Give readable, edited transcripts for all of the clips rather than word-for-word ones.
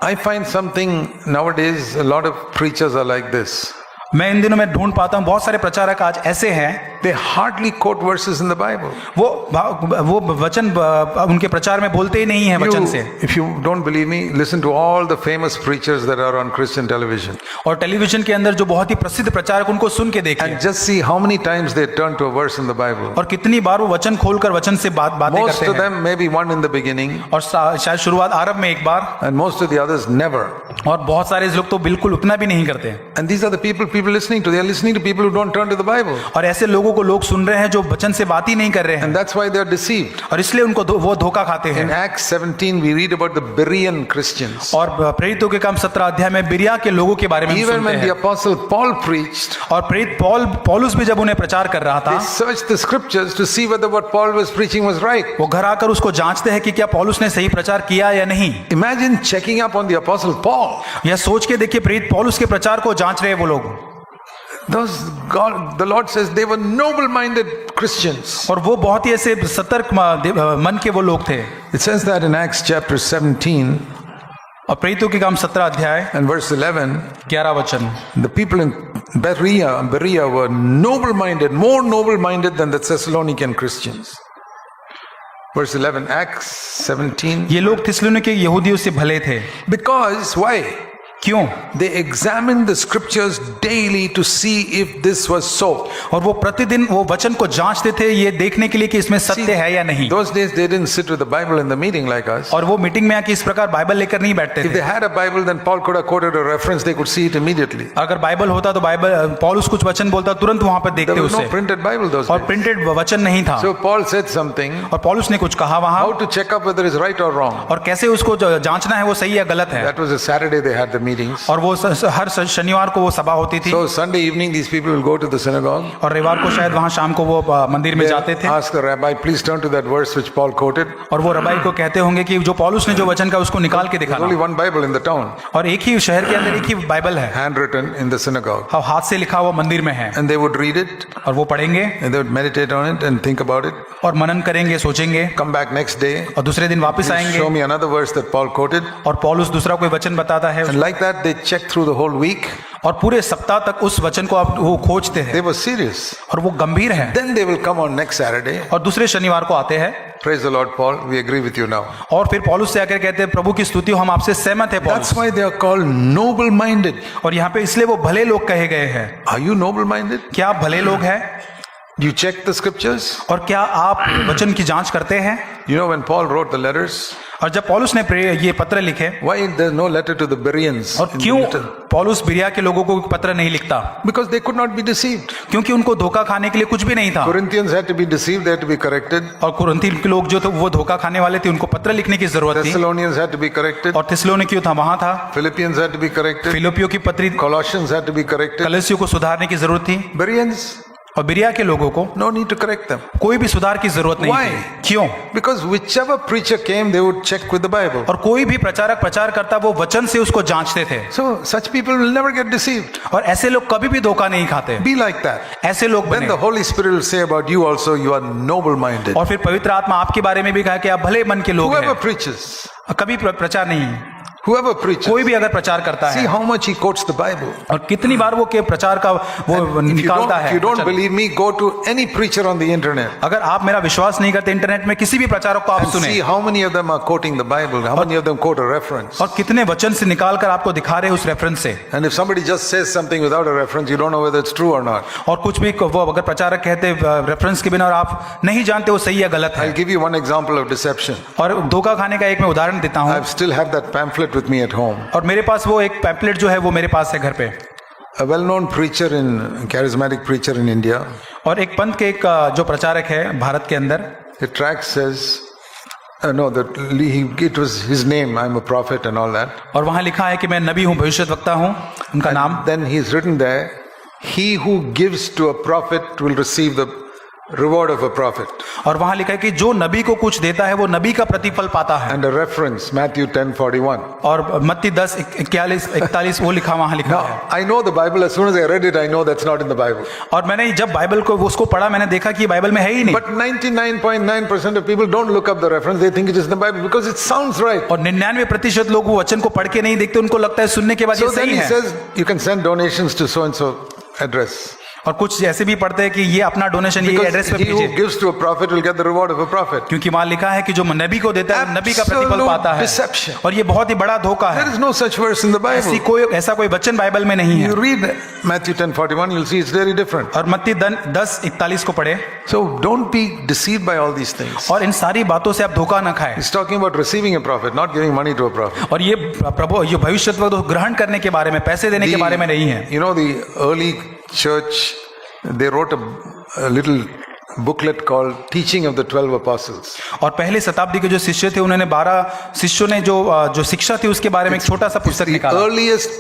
I find something nowadays, a lot of preachers are like this. मैं इन दिनों में ढूंढ पाता हूँ बहुत सारे प्रचारक आज ऐसे हैं, They hardly quote verses in the Bible. वो वचन उनके प्रचार में बोलते ही नहीं है वचन से। If you don't believe me, listen to all the famous preachers that are on Christian television. और टेलीविजन के अंदर जो बहुत ही प्रसिद्ध प्रचारक, उनको सुन के देखिए And just see how many times they turn to a verse in the Bible. और कितनी बार वो वचन खोलकर वचन से बातें Most करते of हैं। them maybe one in the beginning, और शायद शुरुआत आरंभ में एक बार, and most of the others never. और बहुत सारे लोग तो बिल्कुल उतना भी नहीं करते। And these are the people listening to. They are listening to people who don't turn to the Bible. और ऐसे लोगों को लोग सुन रहे हैं जो वचन से बात ही नहीं कर रहे हैं, And that's why they are deceived. और इसलिए उनको वो धोखा खाते In हैं। Acts 17, we read about the Berean Christians. और प्रेरितों के काम 17 अध्याय में बिरिया के लोगों के बारे में हम Even सुनते when the हैं। apostle Paul preached, और प्रेरित पौलुस भी जब उन्हें प्रचार कर रहा था, they searched the scriptures to see whether what Paul was preaching was right. वो घर आकर उसको जांचते हैं कि क्या पौलुस ने सही प्रचार किया या नहीं। Imagine checking up on the apostle Paul. यह सोच के देखिए प्रेरित पौलुस के प्रचार को जांच रहे वो लोग। The Lord says they were noble-minded Christians. और वो बहुत ही ऐसे सतर्क मन के वो लोग थे। It says that in Acts chapter 17 और प्रेरितों के काम 17 अध्याय and verse 11, 11 वचन, the people in Berea were noble-minded, more noble-minded than the Thessalonican Christians. Verse 11, Acts 17. ये लोग थिस्सलुनीके के यहूदियों से भले थे। Because, why? क्यों? They examined the scriptures daily to see if this was so. और वो प्रतिदिन वो वचन को जांचते थे ये देखने के लिए कि इसमें सत्य है या नहीं। Those days they didn't sit with the Bible in the meeting like us. और वो मीटिंग में आके इस प्रकार बाइबल लेकर नहीं बैठते If थे। they had a Bible, then Paul could have quoted a reference. They could see it immediately. अगर बाइबल होता तो बाइबल पौलुस कुछ वचन बोलता तुरंत वहां पर There देखते was no उसे। printed Bible those और days. प्रिंटेड वचन नहीं था। So Paul said something. और पौलुस ने कुछ कहा वहां, How to check up whether it's right or wrong. और कैसे उसको जांचना है वो सही या गलत है। That was a Saturday they had the meetings. और वो हर शनिवार को वो सभा होती थी। So Sunday evening these people will go to the synagogue. और रविवार को शायद वहां शाम को वो मंदिर में जाते थे। Ask the rabbi, please turn to that verse which Paul quoted. और वो रबाई को कहते होंगे कि जो पौलुस ने जो वचन का उसको निकाल के There's only दिखाना। one Bible in the town, और एक ही शहर के अंदर एक ही बाइबल है, handwritten in the synagogue. हाथ से लिखा हुआ मंदिर में है। And they would read it, और वो पढ़ेंगे and they would meditate on it and think about it. और मनन करेंगे, सोचेंगे, Come back next day, और दूसरे दिन वापस show आएंगे me another verse that Paul quoted. और पौलुस दूसरा कोई वचन बताता है। And like that they checked through the whole week. और पूरे सप्ताह तक उस वचन को आप वो खोजते हैं They were serious. और वो गंभीर है। Then they will come on next Saturday. और दूसरे शनिवार को आते हैं। Praise the Lord, Paul. We agree with you now. और फिर पौलुस से आकर कहते हैं प्रभु की स्तुति हो, हम आपसे सहमत है पौलुस। That's why they are called noble-minded. और यहाँ पे इसलिए वो भले लोग कहे गए हैं। Are you noble-minded? क्या आप भले लोग हैं? Do you check the scriptures? और क्या आप वचन की जांच करते हैं? You know when Paul wrote the letters, और जब पौलुस ने ये पत्र लिखे, why there's no letter to the Bereans? और in the क्यों letter? पौलुस बिरिया के लोगों को पत्र नहीं लिखता? Because they could not be deceived. क्योंकि उनको धोखा खाने के लिए कुछ भी नहीं था। Corinthians had to be deceived, they had to be corrected. और कुरिन्थी के लोग जो थे वो धोखा खाने वाले थे, उनको पत्र लिखने की जरूरत थी। Thessalonians had to be corrected. और थिस्सलुनीकियों था वहां था। Philippians had to be corrected. फिलिप्पियों की पत्री, Colossians had to be corrected. कलसियों को सुधारने की जरूरत थी। Bereans, और बिरिया के लोगों को no need to correct them. कोई भी सुधार की जरूरत नहीं Why? थी। क्यों? Because whichever preacher came, they would check with the Bible. और कोई भी प्रचारक प्रचार करता वो वचन से उसको जांचते थे। So such people will never get deceived. और ऐसे लोग कभी भी धोखा नहीं खाते। Be like that. ऐसे लोग Then बने। the Holy Spirit will say about you also, you are noble-minded. और फिर पवित्र आत्मा आपके बारे में भी कहा कि आप भले मन के लोग Whoever हैं। preaches, कभी प्रचार नहीं, whoever preaches, कोई भी अगर प्रचार करता see है, how much he quotes the Bible. और कितनी बार वो के प्रचार का वो निकालता If है। you don't वचन। believe me, go to any preacher on the internet अगर आप मेरा विश्वास नहीं करते, इंटरनेट में किसी भी प्रचारक को आप and सुने, see how many of them are quoting the Bible, how many of them quote a reference. और कितने वचन से निकाल कर आपको दिखा रहे हैं उस रेफरेंस से। And if somebody just says something without a reference, you don't know whether it's true or not. और कुछ भी वो अगर प्रचारक कहते रेफरेंस के बिना और आप नहीं जानते वो सही या गलत है। I'll give you one example of deception. और धोखा खाने का एक मैं उदाहरण देता हूँ। I still have that pamphlet with me at home. और मेरे पास वो एक पैम्पलेट जो है वो मेरे पास है घर पे। A well-known preacher charismatic preacher in India, और एक पंथ के एक जो प्रचारक है भारत के अंदर, the tract says, it was his name, I'm a prophet and all that. और वहां लिखा है कि मैं नबी हूँ, भविष्यद्वक्ता हूँ, उनका नाम। Then he's written there, he who gives to a prophet will receive reward of a prophet. और वहां लिखा है कि जो नबी को कुछ देता है वो नबी का प्रतिफल पाता है। And a reference, Matthew 10:41. और मत्ती 10:41 वो लिखा वहां लिखा है। Now, I know the Bible. As soon as I read it, I know that's not in the Bible. और मैंने जब बाइबल को उसको पढ़ा मैंने देखा कि ये बाइबल में है ही नहीं। But 99.9% of people don't look up the reference. They think it is in the Bible because it sounds right. और 99% लोग वो वचन को पढ़ के नहीं देखते, उनको लगता है सुनने के बाद So ये then सही he है। says, you can send donations to so and so address. और कुछ ऐसे भी पढ़ते हैं कि ये अपना डोनेशन ये एड्रेस पे Because he who भेजिए, gives to a prophet will get the reward of a prophet. क्योंकि वहां लिखा है कि जो नबी को देता है वो नबी का प्रतिफल पाता है। Deception. और ये बहुत ही बड़ा धोखा There है। is no such verse in the Bible. ऐसा कोई वचन बाइबल में नहीं है। You read Matthew 10:41, you'll see it's very different. और मत्ती 10:41 को पढ़े। So don't be deceived by all these things. और इन सारी बातों से आप धोखा न खाएं। He's talking about receiving a prophet, not giving money to a prophet. और ये प्रभु ये भविष्यद्वक्ता ग्रहण करने के बारे में, पैसे देने के बारे में नहीं है। You know, the early church, they wrote a little booklet called Teaching of the 12 Apostles. और पहले शताब्दी के जो शिष्य थे उन्होंने 12 शिष्यों ने जो शिक्षा थी उसके बारे में एक छोटा सा पुस्तक The निकाला। earliest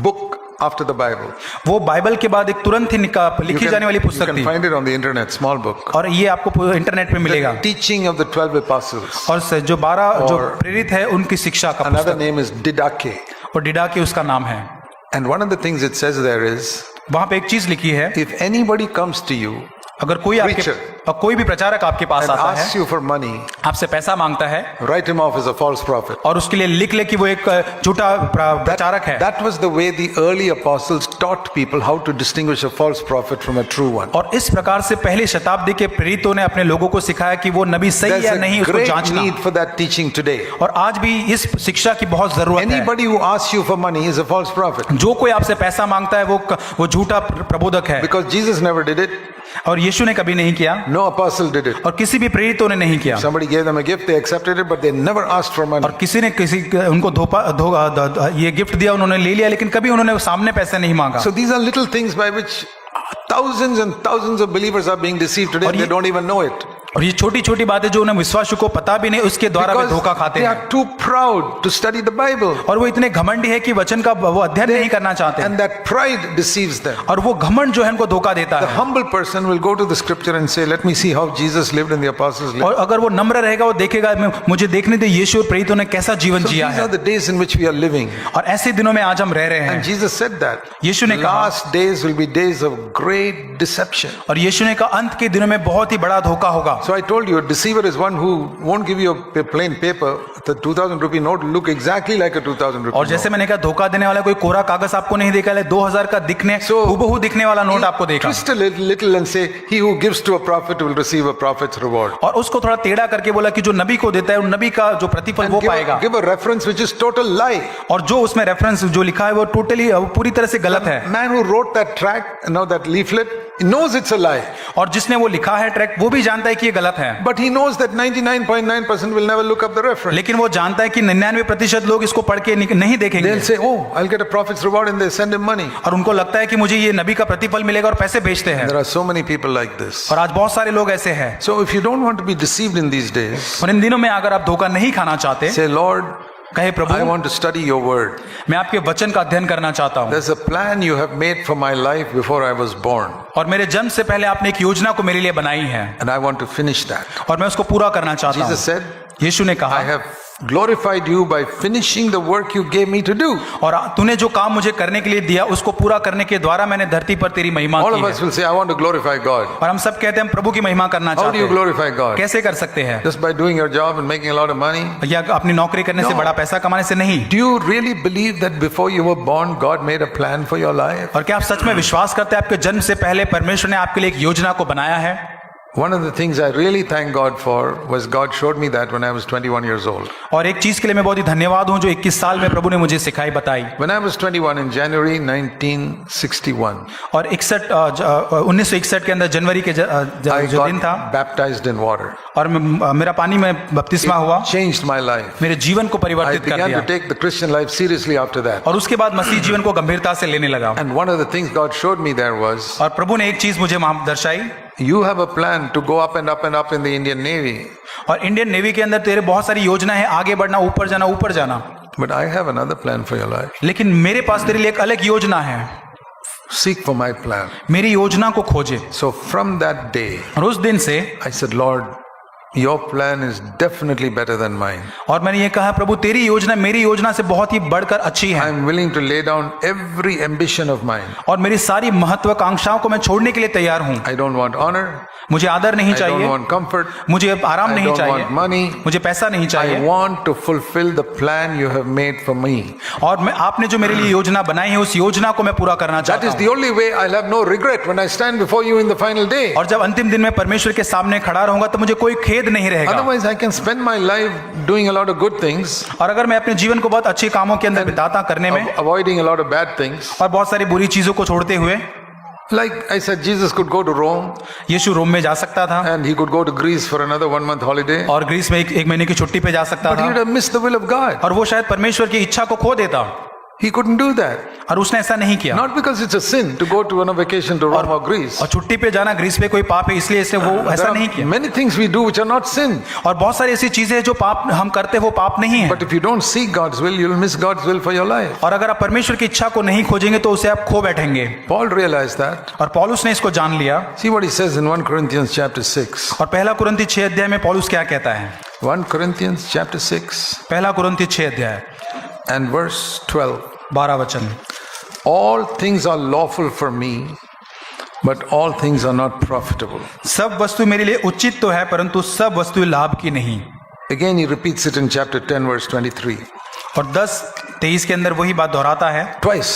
book after the Bible. वो बाइबल के बाद एक तुरंत ही लिखी जाने वाली You पुस्तक can थी। find it on the internet, small book. और ये आपको इंटरनेट पे मिलेगा। The Teaching of the 12 Apostles. और जो 12 जो और प्रेरित है उनकी शिक्षा का Another पुस्तक। name is Didache. और डिडाके उसका नाम है। And one of the things it says there is, वहां पे एक चीज लिखी है, if anybody comes to you अगर कोई Preacher. कोई भी प्रचारक आपके पास and आता asks है, you for money, आपसे पैसा मांगता है write him off as a false prophet. और उसके लिए लिख ले कि वो एक झूठा प्रचारक है। That was the way the early apostles taught people how to distinguish a false prophet from a true one. और इस प्रकार से पहले शताब्दी के प्रेरितों ने अपने लोगों को सिखाया कि वो नबी सही There's या a नहीं उसको great जांचना। need for that teaching today. और आज भी इस शिक्षा की बहुत जरूरत है। Anybody who asks you for money is a false prophet. जो कोई आपसे पैसा मांगता है वो झूठा प्रबोधक है। Because Jesus never did it. और यीशु ने कभी नहीं किया No apostle did it. और किसी भी प्रेरितों ने नहीं किया। Somebody gave them a gift, they accepted it, but they never asked for money. और किसी ने उनको ये गिफ्ट दिया, उन्होंने ले लिया, लेकिन कभी उन्होंने सामने पैसे नहीं मांगा। So these are little things by which thousands and thousands of believers are being deceived today and they don't even know it. और ये छोटी छोटी बातें जो उन्हें विश्वासियों को पता भी नहीं, उसके द्वारा भी धोखा Because खाते they हैं। are too proud to study the Bible. और वो इतने घमंडी है कि वचन का वो अध्ययन नहीं करना चाहते हैं। And that pride deceives them. और वो घमंड जो है उनको धोखा देता The है। humble person will go to the scripture and say, let me see how Jesus lived and the apostles lived. और अगर वो नम्र रहेगा, वो देखेगा मुझे देखने दे यीशु और प्रेरितों ने कैसा जीवन So जिया these है। are the days in which we are living. और ऐसे दिनों में आज हम रह रहे And हैं। Jesus said that. यीशु ने कहा, Last days will be days of great deception. और यीशु ने कहा अंत के दिनों में बहुत ही बड़ा धोखा होगा। So I told you, a deceiver is one who won't give you a plain paper. The 2,000 rupee note will look exactly like a 2,000 rupee और जैसे note. मैंने कहा धोखा देने वाला कोई कोरा कागज आपको नहीं देगा, 2000 का दिखने हुबहू दिखने वाला नोट आपको देगा। Twist a little and say, he who gives to a prophet will receive a prophet's reward. और उसको थोड़ा टेढ़ा करके बोला कि जो नबी को देता है उन नबी का जो प्रतिफल वो पाएगा। Give a reference which is total lie. और जो उसमें रेफरेंस जो लिखा है वो टोटली पूरी तरह से गलत है। Man who wrote that tract, now that leaflet, he knows it's a lie. और जिसने वो लिखा है ट्रैक वो भी जानता है कि ये गलत है, But he knows that 99.9% will never look up the reference. लेकिन वो जानता है कि 99% लोग इसको पढ़ के नहीं देखेंगे। They'll say, oh, I'll get a prophet's reward, and they send him money. और उनको लगता है कि मुझे ये नबी का प्रतिफल मिलेगा और पैसे भेजते हैं। There are so many people like this. और आज बहुत सारे लोग ऐसे हैं। So if you don't want to be deceived in these days, और इन दिनों में अगर आप धोखा नहीं खाना चाहते, say, Lord, कहे I Prabhu want to study your word. मैं आपके वचन का अध्ययन करना चाहता हूँ। There's a plan you have made for my life before I was born, और मेरे जन्म से पहले आपने एक योजना को मेरे लिए बनाई है and I want to finish that. और मैं उसको पूरा करना चाहता हूँ। Jesus said, यीशु ने कहा, I have glorified you by finishing the work you gave me to do. और तूने जो काम मुझे करने के लिए दिया उसको पूरा करने के द्वारा मैंने धरती पर तेरी महिमा All की of है। us will say, I want to glorify God. और हम सब कहते हैं हम प्रभु की महिमा करना How do चाहते you हैं। glorify God? कैसे कर सकते हैं? Just by doing your job and making a lot of money? या अपनी नौकरी करने से No. बड़ा पैसा कमाने से नहीं। Do you really believe that before you were born, God made a plan for your life? और क्या आप सच में विश्वास करते हैं आपके जन्म से पहले परमेश्वर ने आपके लिए एक योजना को बनाया है? One of the things I really thank God for was God showed me that when I was 21 years old. और एक चीज के लिए मैं बहुत ही धन्यवाद हूं जो 21 साल में प्रभु ने मुझे सिखाई बताई। When I was 21 in January 1961, और 1961 के अंदर जनवरी के I जो दिन था got baptized in water. और मेरा पानी में बपतिस्मा हुआ, Changed my life. मेरे जीवन को I परिवर्तित कर began दिया to take the Christian life seriously after that. और उसके बाद मसीह जीवन को गंभीरता से लेने लगा। And one of the things God showed me there was, और प्रभु ने एक चीज मुझे वहां दर्शाई, you have a plan to go up and up and up in the Indian Navy, और इंडियन नेवी के अंदर तेरे बहुत सारी योजना है, आगे बढ़ना, ऊपर जाना, ऊपर जाना, but I have another plan for your life. लेकिन मेरे पास तेरे लिए एक अलग योजना है। seek for my plan. मेरी योजना को खोजे। So from that day, और उस दिन से I said, Lord, your plan is definitely better than mine. और मैंने ये कहा, प्रभु तेरी योजना मेरी योजना से बहुत ही बढ़कर अच्छी है, I'm willing to lay down every ambition of mine. और मेरी सारी महत्वाकांक्षाओं को मैं छोड़ने के लिए तैयार हूँ। I don't want honor. मुझे आदर नहीं I don't चाहिए, want comfort. मुझे आराम I नहीं don't चाहिए, want money. मुझे पैसा नहीं I चाहिए, want to fulfill the plan you have made for me. और मैं आपने जो मेरे लिए योजना बनाई है उस योजना को मैं पूरा करना That चाहता is हूँ। the only way I'll have no regret when I stand before you in the final day. और जब अंतिम दिन में परमेश्वर के सामने खड़ा रहूंगा तो मुझे कोई खेद नहीं रहेगा। Otherwise, I can spend my life doing a lot of good things, और अगर मैं अपने जीवन को बहुत अच्छे कामों के अंदर बिताता करने में avoiding a lot of bad things. और बहुत सारी बुरी चीजों को छोड़ते हुए, Like I said, Jesus could go to Rome यीशु रोम में जा सकता था and he could go to Greece for another 1 month holiday, और ग्रीस में एक महीने की छुट्टी पे जा सकता but he would था, have missed the will of God. और वो शायद परमेश्वर की इच्छा को खो देता, He couldn't do that. और उसने ऐसा नहीं किया। Not because it's a sin to go to on a vacation to Rome or Greece. और छुट्टी पे जाना ग्रीस पे कोई पाप है इसलिए इसने वो ऐसा There नहीं are किया। many things we do which are not sin. और बहुत सारी ऐसी चीजें हैं जो पाप हम करते वो पाप नहीं है, But if you don't seek God's will, you'll miss God's will for your life. और अगर आप परमेश्वर की इच्छा को नहीं खोजेंगे तो उसे आप खो बैठेंगे। Paul realized that. और पौलुस ने इसको जान लिया। See what he says in 1 Corinthians chapter 6. और पहला कुरिन्थी 6 अध्याय में पौलुस क्या कहता है? 1 Corinthians chapter 6 पहला कुरिन्थी 6 अध्याय and verse 12. 12 वचन। All things are lawful for me, but all things are not profitable. सब वस्तु मेरे लिए उचित तो है परंतु सब वस्तु लाभ की नहीं। Again, he repeats it in chapter 10, verse 23. और 10:23 के अंदर वही बात दोहराता है Twice.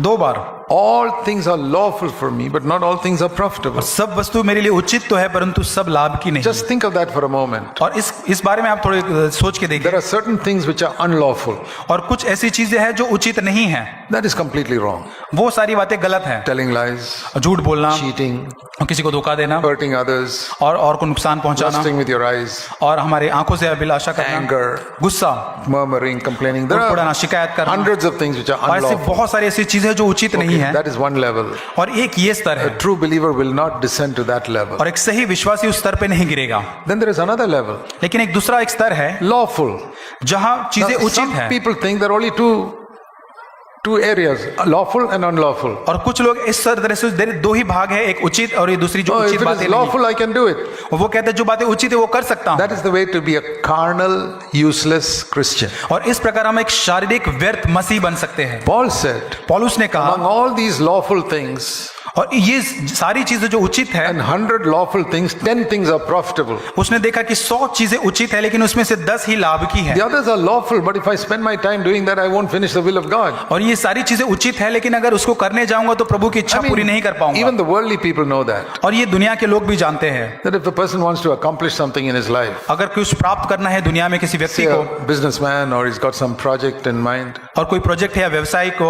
2 bar. All things are lawful for me, but not all things are profitable. सब वस्तु मेरे लिए उचित तो है परंतु सब लाभ की नहीं। Just think of that for a moment. और इस बारे में आप थोड़े सोच के देखिए। There are certain things which are unlawful. और कुछ ऐसी चीजें हैं जो उचित नहीं है, That is completely wrong. वो सारी बातें गलत है। Telling lies, झूठ बोलना, cheating, और किसी को धोखा देना, hurting others, और को नुकसान पहुंचाना, lusting with your eyes, और हमारे आंखों से अभिलाषा करना, anger, गुस्सा, murmuring, complaining. There उड़ाना, are शिकायत करना, hundreds of things which are और ऐसी unlawful. बहुत सारी ऐसी चीजें जो उचित नहीं Okay, है। that is one level. और एक ये स्तर A है, true believer will not descend to that level. और एक सही विश्वासी उस स्तर पे नहीं गिरेगा। Then there is another level. लेकिन एक दूसरा एक स्तर है Lawful. जहां चीजें Now, उचित some है, people think there are only two areas, lawful and unlawful. और कुछ लोग इस तरह से दो ही भाग है, एक उचित और ये दूसरी जो Oh, if उचित it बातें is नहीं। lawful, I can do it. और वो कहते हैं जो बातें उचित है वो कर सकता हूं। That is the way to be a carnal, useless Christian. और इस प्रकार हम एक शारीरिक व्यर्थ मसीह बन सकते हैं। Paul said, पौलुस ने कहा, among all these lawful things और ये सारी चीजें जो उचित है, and 100 lawful things, 10 things are profitable. उसने देखा कि 100 चीजें उचित है लेकिन उसमें से 10 ही लाभ की है। The others are lawful, but if I spend my time doing that, I won't finish the will of God. और ये सारी चीजें उचित है लेकिन अगर उसको करने जाऊंगा तो प्रभु की इच्छा पूरी नहीं कर पाऊंगा। even the worldly people know that. और ये दुनिया के लोग भी जानते हैं, That if a person wants to accomplish something in his life, अगर कुछ प्राप्त करना है दुनिया में किसी व्यक्ति say को, a businessman or he's got some project in mind, और कोई प्रोजेक्ट है या व्यवसाय को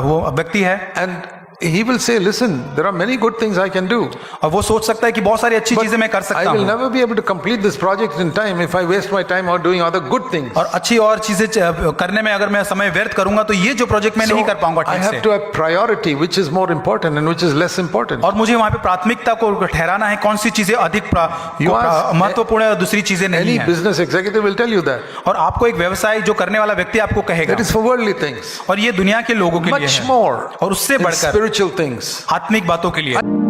वो व्यक्ति है, and he will say, listen, there are many good things I can do. और वो सोच सकता है कि बहुत सारी अच्छी चीजें मैं कर I सकता will हूँ, never be able to complete this project in time if I waste my time out doing other good things. और अच्छी और चीजें करने में अगर मैं समय व्यर्थ करूंगा तो ये जो प्रोजेक्ट मैं नहीं कर पाऊंगा I ठीक have से। to have priority, which is more important and which is less important. और मुझे वहां पे प्राथमिकता को ठहराना है, कौन सी चीजें अधिक महत्वपूर्ण है और दूसरी चीजें नहीं Any है। business executive will tell you that. और आपको एक व्यवसाय जो करने वाला व्यक्ति आपको कहेगा, That is for worldly things. और ये दुनिया के लोगों के लिए Much है, more और उससे than बढ़कर spiritual things. आत्मिक बातों के लिए।